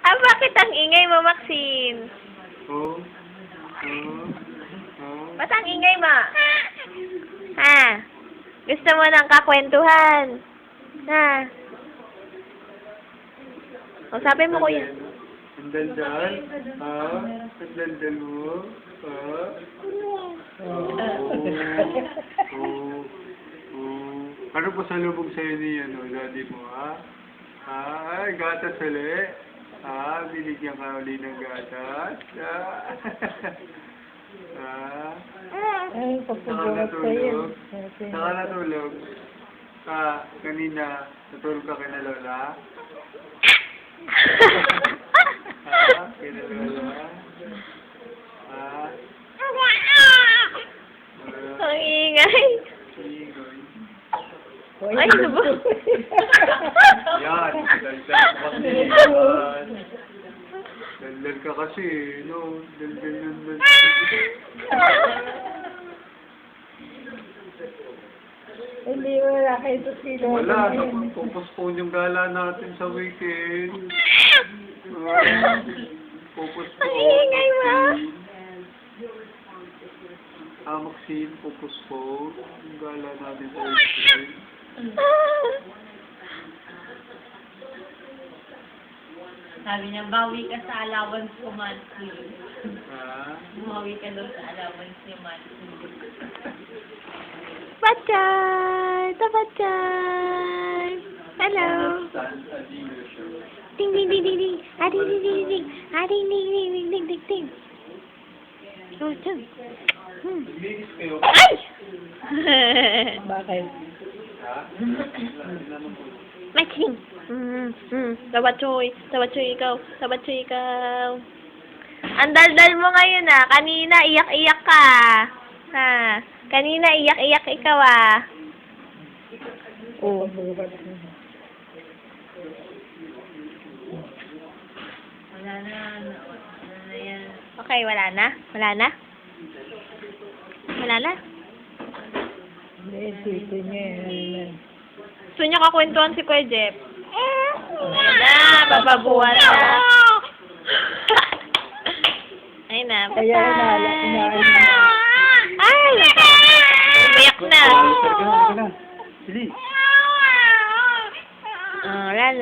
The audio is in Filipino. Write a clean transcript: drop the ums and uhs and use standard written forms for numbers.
Ah, bakit ang ingay mo, Maxine? Ba't ang ingay mo? Ha? Gusto mo ng kakwentuhan? Ha? O, sabi mo, kuya. Ang dandal? Ha? Ang dandal mo? Ha? Ano po sa lubog sa'yo ni daddy mo, ha? Ay, gatas ulit. Binigyan ka ulit ng gatas. Ay, pagpabuhat sa'yo. Saka natulog. Kanina, natulog ka kay na Lola? Kay na Lola? Ang ingay. Ingoy. Ay, ano ba? Yan, daldal ka kasi. Daldal ka kasi, no? Daldal. Hindi, wala kayo sa sila. Wala, pupuspone yung gala natin sa weekend. Pupuspone. Ang ingay mo. Maxine, pupuspone yung gala natin sa weekend. Sabi niya, bawi ka sa allowance ko monthly. Bawi ka daw sa allowance niya monthly. Bachay! Tabachay! Hello! Ding ding ding ding ding! Ah, ding ding ding ding! Ah, ding ding ding ding ding ding ding! Oh, dyan! Ay! Bakit? Maxine! Tabachoy! Tabachoy ikaw! Tabachoy ikaw! Ang daldal mo ngayon ah! Kanina iyak-iyak ka! Ha? Kanina iyak-iyak ikaw ah! Oo. Wala na yan. Okay, wala na? Wala na? Wala na? Hindi, sito niya. Gusto niya kakwentuhan si Kuya Jeff? Wala na, bababuhan na. Ay na, Kaya inaalak. Ay! Umiyak na. Sige. Wala na.